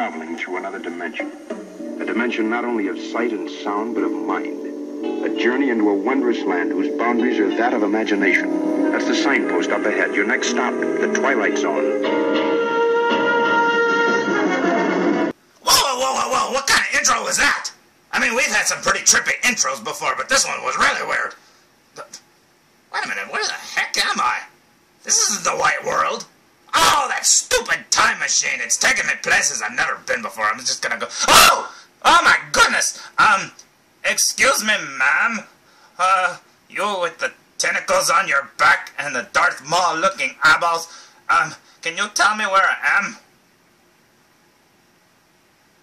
traveling through another dimension. A dimension not only of sight and sound, but of mind. A journey into a wondrous land whose boundaries are that of imagination. That's the signpost up ahead. Your next stop, the Twilight Zone. Whoa, what kind of intro was that? I mean, we've had some pretty trippy intros before, but this one was really weird. Wait a minute, where the heck am I? This isn't the white world. Oh, that stupid time machine. It's taking me places I've never been before. I'm just gonna go... Oh my goodness! Excuse me, ma'am? You with the tentacles on your back and the Darth Maul-looking eyeballs, can you tell me where I am?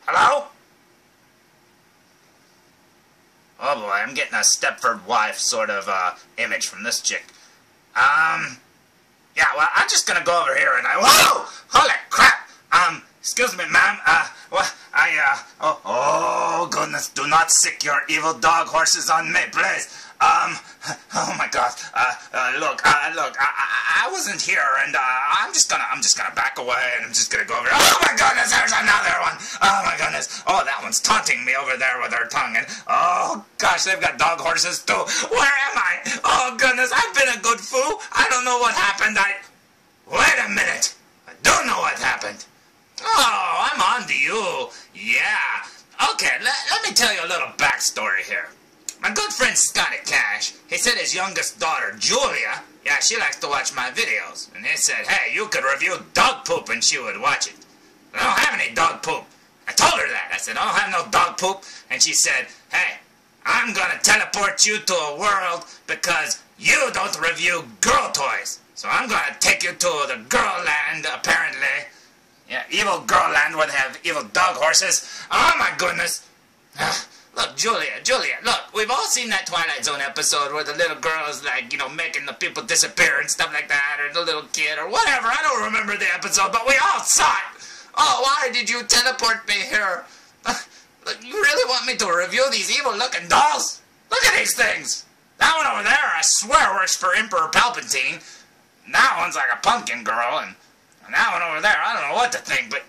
Hello? Oh boy, I'm getting a Stepford wife sort of, image from this chick. Yeah, well, I'm just gonna go over here and whoa! Holy crap! Excuse me, ma'am, oh goodness, do not sick your evil dog horses on me, please. Oh my God, look, I wasn't here, and, I'm just gonna back away, and I'm just gonna go over here. Oh my goodness, there's another one! Oh my goodness, oh, that one's taunting me over there with her tongue, and, oh gosh, they've got dog horses too. Where am I? Oh goodness, I've been a good fool. I don't know what happened, wait a minute, I do know what happened. Oh, I'm on to you. Yeah. Okay, let me tell you a little backstory here. My good friend Scotty Cash, he said his youngest daughter, Julia, yeah, she likes to watch my videos. And he said, hey, you could review dog poop and she would watch it. I don't have any dog poop. I told her that. I said, I don't have no dog poop. And she said, hey, I'm gonna teleport you to a world because you don't review girl toys. So I'm gonna take you to the girl land, apparently. Yeah, evil girl land where they have evil dog horses. Oh my goodness. Look, Julia, look, we've all seen that Twilight Zone episode where the little girl is like, you know, making the people disappear and stuff like that, or the little kid, or whatever. I don't remember the episode, but we all saw it. Oh, why did you teleport me here? Look, you really want me to review these evil-looking dolls? Look at these things. That one over there, I swear, works for Emperor Palpatine. And that one's like a pumpkin girl, and that one over there, I don't know what to think, but...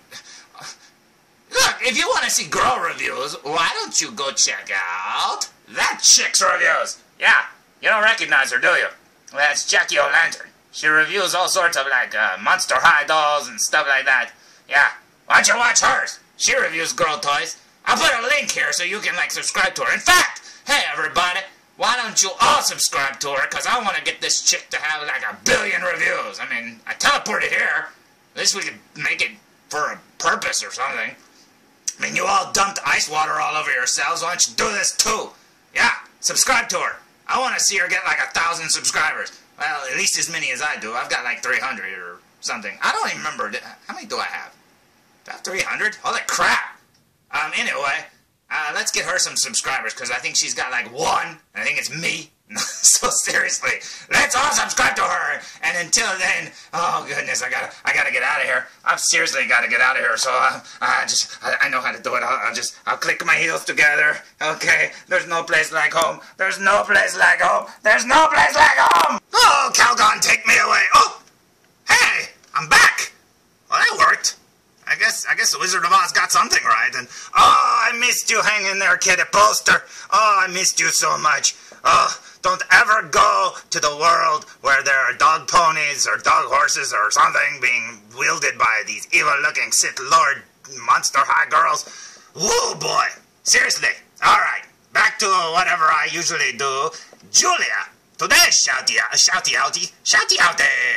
Look, if you want to see girl reviews, why don't you go check out that chick's reviews? Yeah, you don't recognize her, do you? That's Jackie O'Lantern. She reviews all sorts of, like, Monster High dolls and stuff like that. Yeah, why don't you watch hers? She reviews girl toys. I'll put a link here so you can, like, subscribe to her. In fact, hey, everybody, why don't you all subscribe to her? Because I want to get this chick to have, like, 1 billion reviews. I mean, I teleported here. At least we could make it for a purpose or something. I mean, you all dumped ice water all over yourselves. Why don't you do this too? Yeah, subscribe to her. I want to see her get like 1,000 subscribers. Well, at least as many as I do. I've got like 300 or something. I don't even remember. How many do I have? Do I have 300? Holy crap. Anyway, let's get her some subscribers because I think she's got like 1. And I think it's me. So seriously, let's all subscribe to her. And until then, oh goodness, I gotta get out of here. I've seriously gotta get out of here. So I know how to do it. I'll click my heels together. Okay, there's no place like home. There's no place like home. There's no place like home. Oh, Calgon, take me away. Oh, hey, I'm back. Well, that worked. I guess the Wizard of Oz got something right. And oh, I missed you hanging there, Kitty Poster. Oh, I missed you so much. Oh, don't ever go to the world where there are dog ponies or dog horses or something being wielded by these evil-looking Sith Lord Monster High girls. Woo, boy. Seriously. All right. Back to whatever I usually do. Julia. Today's shouty outy.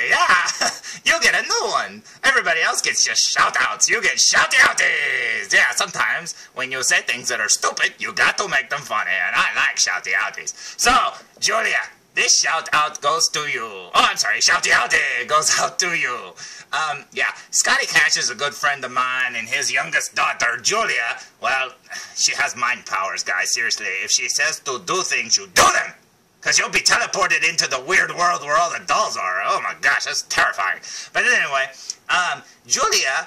Yeah. You get a new one. Everybody else gets just shout-outs. You get shouty outies. Yeah, sometimes when you say things that are stupid, you got to make them funny, and I like shouty outies. So, Julia, this shout-out goes to you. Oh, I'm sorry, shouty outy goes out to you. Yeah, Scotty Cash is a good friend of mine, and his youngest daughter, Julia, well, she has mind powers, guys, seriously. If she says to do things, you do them. Because you'll be teleported into the weird world where all the dolls are. Oh my gosh, that's terrifying. But anyway, Julia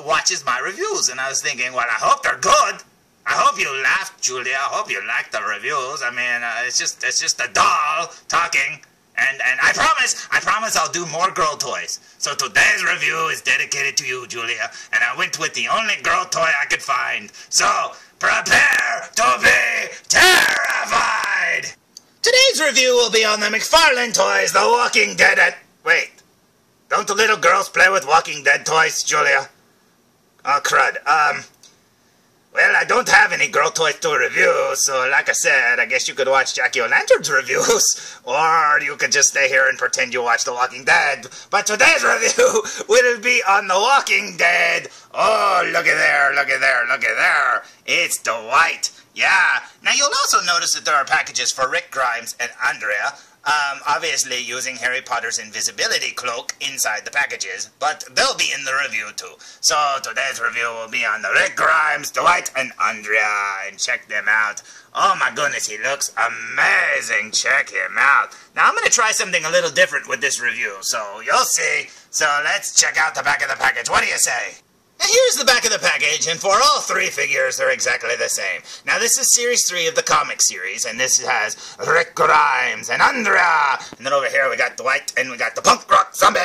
watches my reviews, and I was thinking, well, I hope they're good. I hope you laughed, Julia. I hope you liked the reviews. I mean, it's just a doll talking, And I promise I'll do more girl toys. So today's review is dedicated to you, Julia, and I went with the only girl toy I could find. So, prepare to be terrified! Today's review will be on the McFarlane toys, The Walking Dead. Wait, don't the little girls play with Walking Dead toys, Julia? Oh, crud. Well, I don't have any girl toys to review, so like I said, I guess you could watch Jackie O'Lantern's reviews, or you could just stay here and pretend you watch The Walking Dead. But today's review will be on The Walking Dead. Oh, looky there, looky there, looky there. It's Dwight. Yeah. Now, you'll also notice that there are packages for Rick Grimes and Andrea, obviously using Harry Potter's invisibility cloak inside the packages, but they'll be in the review too. So today's review will be on the Rick Grimes, Dwight, and Andrea, and check them out. Oh my goodness, he looks amazing. Check him out. Now I'm going to try something a little different with this review, so you'll see. So let's check out the back of the package. What do you say? Now here's the back of the package, and for all three figures, they're exactly the same. Now this is Series 3 of the comic series, and this has Rick Grimes and Andrea. And then over here we got Dwight, and we got the punk rock zombie.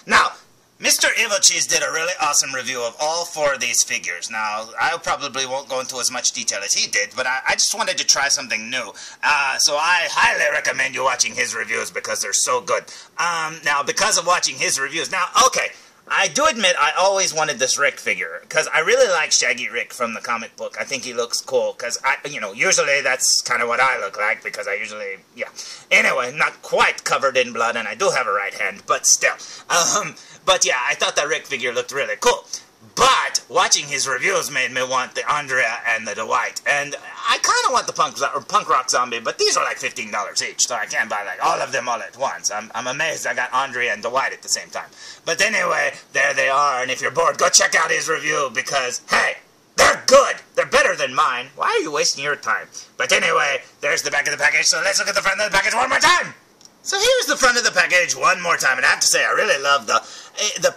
Now, Mr. Evilcheese did a really awesome review of all four of these figures. Now, I probably won't go into as much detail as he did, but I just wanted to try something new. So I highly recommend you watching his reviews because they're so good. Now, because of watching his reviews, now, okay, I do admit I always wanted this Rick figure, because I really like Shaggy Rick from the comic book. I think he looks cool, because, usually that's kind of what I look like, because I usually, yeah. Anyway, not quite covered in blood, and I do have a right hand, but still. But yeah, I thought that Rick figure looked really cool. But watching his reviews made me want the Andrea and the Dwight. And I kind of want the punk rock zombie, but these are like $15 each, so I can't buy like all of them all at once. I'm amazed I got Andrea and Dwight at the same time. But anyway, there they are, and if you're bored, go check out his review because, hey, they're good. They're better than mine. Why are you wasting your time? But anyway, there's the back of the package, so let's look at the front of the package one more time. So here's the front of the package one more time, and I have to say I really love the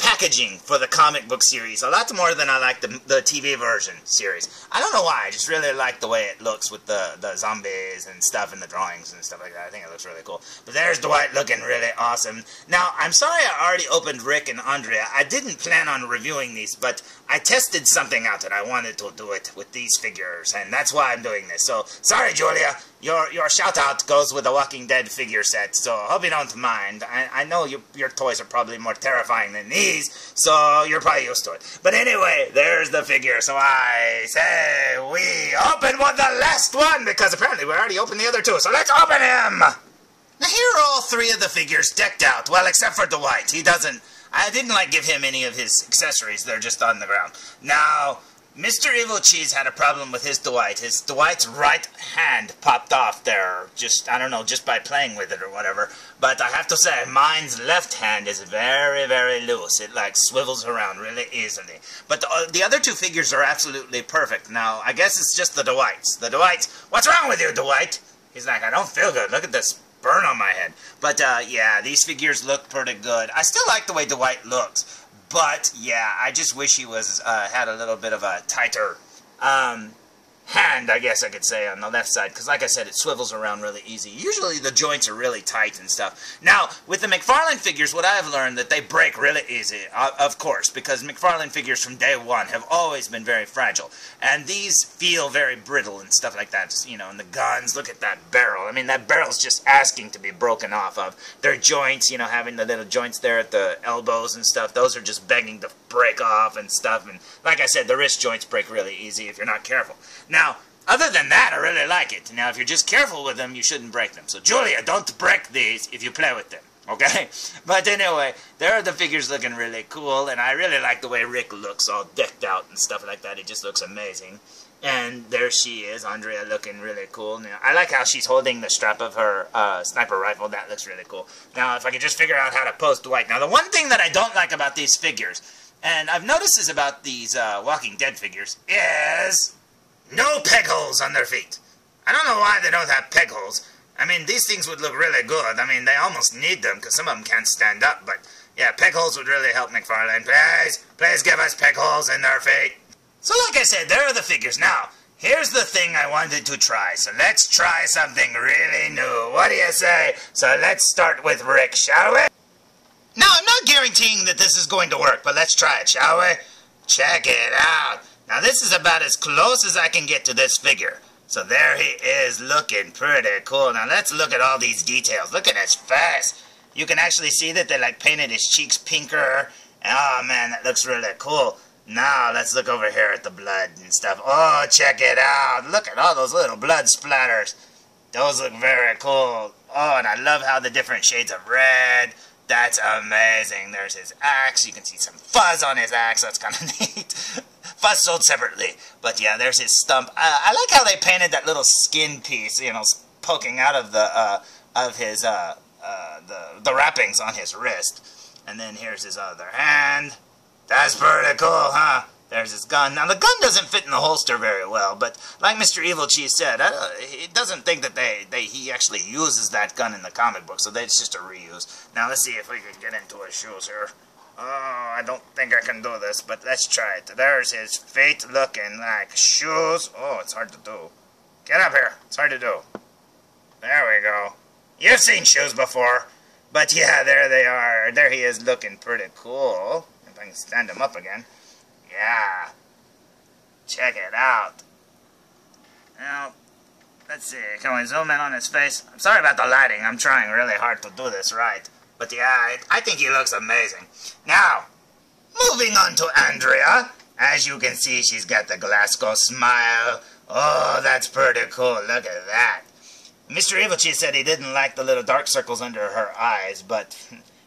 packaging for the comic book series a lot more than I like the TV version series. I don't know why, I just really like the way it looks with the zombies and stuff and the drawings and stuff like that. I think it looks really cool. But there's Dwight looking really awesome. Now, I'm sorry I already opened Rick and Andrea. I didn't plan on reviewing these, but I tested something out and I wanted to do it with these figures, and that's why I'm doing this. So, sorry Julia, your shout-out goes with the Walking Dead figure set, so I hope you don't mind. I know your toys are probably more terrifying than these, so you're probably used to it. But anyway, there's the figure, so I say we open with the last one, because apparently we already opened the other two, so let's open him! Now here are all three of the figures decked out, well, except for Dwight. I didn't give him any of his accessories, they're just on the ground. Now, Mr. Evilcheese had a problem with his Dwight. His Dwight's right hand popped off there, I don't know, just by playing with it or whatever. But I have to say, mine's left hand is very, very loose. It, swivels around really easily. But the other two figures are absolutely perfect. Now, I guess it's just the Dwights. The Dwights, what's wrong with you, Dwight? He's like, I don't feel good. Look at this burn on my head. But, yeah, these figures look pretty good. I still like the way Dwight looks. But, yeah, I just wish he had a little bit of a tighter hand, I guess I could say, on the left side. Because, like I said, it swivels around really easy. Usually the joints are really tight and stuff. Now, with the McFarlane figures, what I've learned that they break really easy, of course. Because McFarlane figures from day one have always been very fragile. And these feel very brittle and stuff like that. Just, and the guns, look at that barrel. I mean, that barrel's just asking to be broken off of. Their joints, having the little joints there at the elbows and stuff, those are just begging to break off and stuff. And like I said, the wrist joints break really easy if you're not careful. Now, other than that, I really like it. Now, if you're just careful with them, you shouldn't break them. So, Julia, don't break these if you play with them, okay? But anyway, there are the figures looking really cool, and I really like the way Rick looks all decked out and stuff like that. It just looks amazing. And there she is, Andrea, looking really cool. Now, I like how she's holding the strap of her sniper rifle. That looks really cool. Now, if I could just figure out how to pose Dwight. Now, the one thing that I don't like about these figures, and I've noticed this about these Walking Dead figures, is no peg holes on their feet. I don't know why they don't have peg holes. I mean, these things would look really good. I mean, they almost need them because some of them can't stand up. But, yeah, peg holes would really help McFarlane. Please give us peg holes in their feet. So, like I said, there are the figures. Now, here's the thing I wanted to try. So let's try something really new. What do you say? So let's start with Rick, shall we? Now, I'm not guaranteeing that this is going to work, but let's try it, shall we? Check it out. Now, this is about as close as I can get to this figure. So there he is, looking pretty cool. Now, let's look at all these details. Look at his face. You can actually see that they, like, painted his cheeks pinker. Oh, man, that looks really cool. Now, let's look over here at the blood and stuff. Oh, check it out. Look at all those little blood splatters. Those look very cool. Oh, and I love how the different shades of red. That's amazing. There's his axe. You can see some fuzz on his axe. That's kind of neat. Fuzz sold separately. But yeah, there's his stump. I like how they painted that little skin piece, you know, poking out of the wrappings on his wrist. And then here's his other hand. That's pretty cool, huh? There's his gun. Now, the gun doesn't fit in the holster very well, but like Mr. Evilcheese said, he doesn't think that he actually uses that gun in the comic book, so it's just a reuse. Now, let's see if we can get into his shoes here. Oh, I don't think I can do this, but let's try it. There's his feet looking like shoes. Oh, it's hard to do. Get up here. It's hard to do. There we go. You've seen shoes before. But yeah, there they are. There he is looking pretty cool. If I can stand him up again. Yeah. Check it out. Now, let's see. Can we zoom in on his face? I'm sorry about the lighting. I'm trying really hard to do this right. But yeah, I think he looks amazing. Now, moving on to Andrea. As you can see, she's got the Glasgow smile. Oh, that's pretty cool. Look at that. Mr. Evilcheese said he didn't like the little dark circles under her eyes, but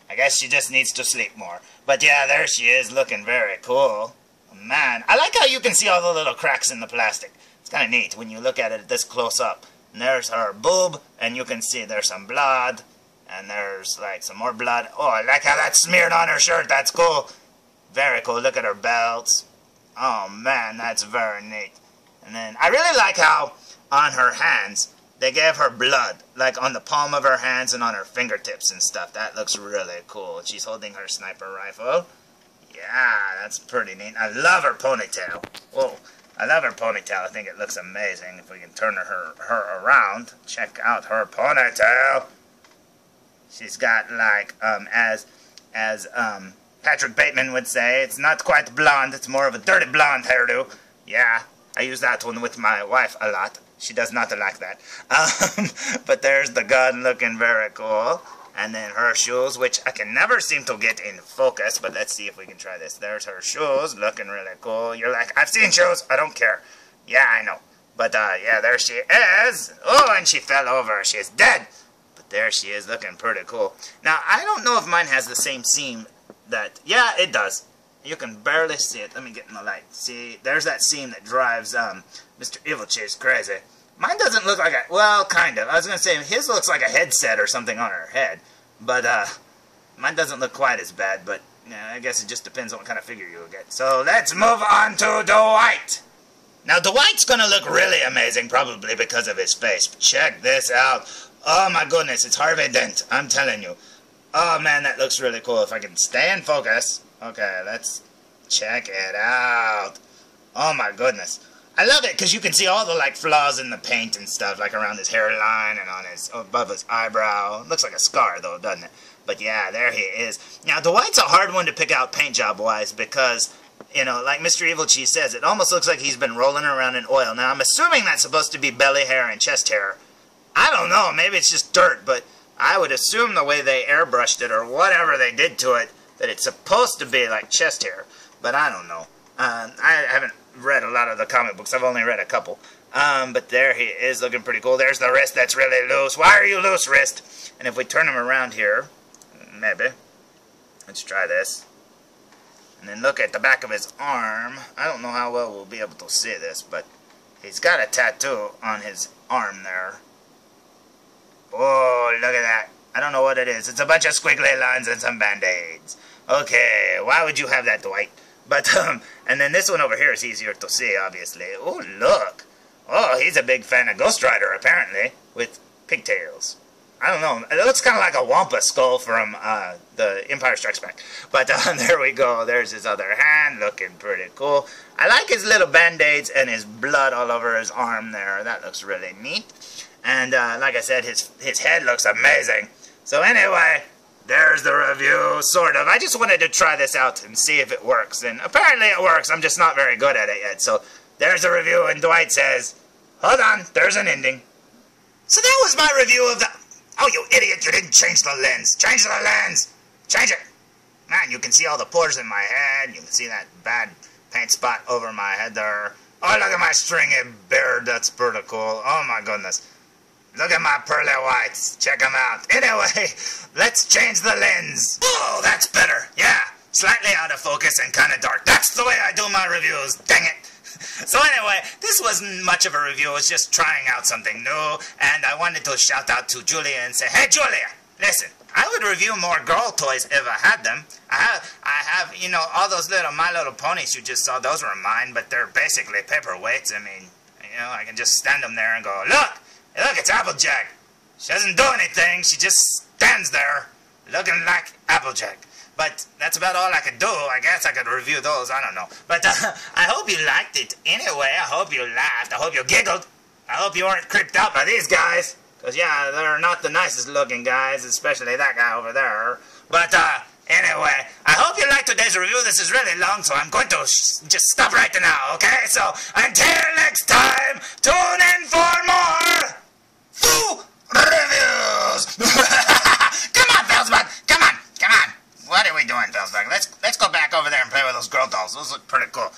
I guess she just needs to sleep more. But yeah, there she is, looking very cool. Man, I like how you can see all the little cracks in the plastic. It's kind of neat when you look at it this close up. And there's her boob, and you can see there's some blood, and there's like some more blood. Oh, I like how that's smeared on her shirt. That's cool. Very cool. Look at her belts. Oh man, that's very neat. And then I really like how on her hands they gave her blood, like on the palm of her hands and on her fingertips and stuff. That looks really cool. She's holding her sniper rifle. Yeah, that's pretty neat. I love her ponytail. Whoa, I love her ponytail. I think it looks amazing. If we can turn her around, check out her ponytail. She's got like, as Patrick Bateman would say, it's not quite blonde. It's more of a dirty blonde hairdo. Yeah, I use that one with my wife a lot. She does not like that. But there's the gun looking very cool. And then her shoes, which I can never seem to get in focus. But let's see if we can try this. There's her shoes looking really cool. You're like, I've seen shoes. I don't care. Yeah, I know. But yeah, there she is. Oh, and she fell over. She's dead. But there she is looking pretty cool. Now, I don't know if mine has the same seam that... Yeah, it does. You can barely see it. Let me get in the light. See, there's that seam that drives Mr. Evilcheese crazy. Mine doesn't look like a... Well, kind of. I was going to say, his looks like a headset or something on her head. But, mine doesn't look quite as bad. But, yeah, I guess it just depends on what kind of figure you get. So, let's move on to Dwight. Now, Dwight's going to look really amazing, probably because of his face. But check this out. Oh, my goodness. It's Harvey Dent. I'm telling you. Oh, man, that looks really cool. If I can stay in focus. Okay, let's check it out. Oh, my goodness. I love it because you can see all the like flaws in the paint and stuff, like around his hairline and on his above his eyebrow. It looks like a scar though, doesn't it? But yeah, there he is. Now Dwight's a hard one to pick out paint job wise because, you know, like Mr. Evilcheese says, it almost looks like he's been rolling around in oil. Now I'm assuming that's supposed to be belly hair and chest hair. I don't know, maybe it's just dirt, but I would assume the way they airbrushed it or whatever they did to it, that it's supposed to be like chest hair. But I don't know. I haven't read a lot of the comic books. I've only read a couple. But there he is looking pretty cool. There's the wrist that's really loose. Why are you loose, wrist? And if we turn him around here, maybe. Let's try this. And then look at the back of his arm. I don't know how well we'll be able to see this, but he's got a tattoo on his arm there. Oh, look at that. I don't know what it is. It's a bunch of squiggly lines and some band-aids. Okay, why would you have that, Dwight? But, and then this one over here is easier to see, obviously. Oh, look. Oh, he's a big fan of Ghost Rider, apparently, with pigtails. I don't know. It looks kind of like a Wampa skull from the Empire Strikes Back. But there we go. There's his other hand, looking pretty cool. I like his little band-aids and his blood all over his arm there. That looks really neat. And like I said, his head looks amazing. So anyway, there's the review, sort of. I just wanted to try this out and see if it works. And apparently it works. I'm just not very good at it yet. So there's the review, and Dwight says, hold on, there's an ending. So that was my review of the... Oh, you idiot, you didn't change the lens. Change the lens. Change it. Man, you can see all the pores in my head. You can see that bad paint spot over my head there. Oh, look at my stringy beard. That's pretty cool. Oh, my goodness. Look at my pearly whites. Check them out. Anyway, let's change the lens. Oh, that's better. Yeah, slightly out of focus and kind of dark. That's the way I do my reviews. Dang it. So anyway, this wasn't much of a review. It was just trying out something new. And I wanted to shout out to Julia and say, hey, Julia, listen. I would review more girl toys if I had them. I have, you know, all those little My Little Ponies you just saw. Those were mine, but they're basically paperweights. I mean, you know, I can just stand them there and go, look, it's Applejack. She doesn't do anything. She just stands there looking like Applejack. But that's about all I could do. I guess I could review those. I don't know. But I hope you liked it anyway. I hope you laughed. I hope you giggled. I hope you weren't creeped out by these guys. Because, yeah, they're not the nicest looking guys, especially that guy over there. But, anyway, I hope you liked today's review. This is really long, so I'm going to just stop right now, okay? So, until next time, tune in for more Foo Reviews! Come on, felzbug! Come on! What are we doing, felzbug? Let's go back over there and play with those girl dolls. Those look pretty cool.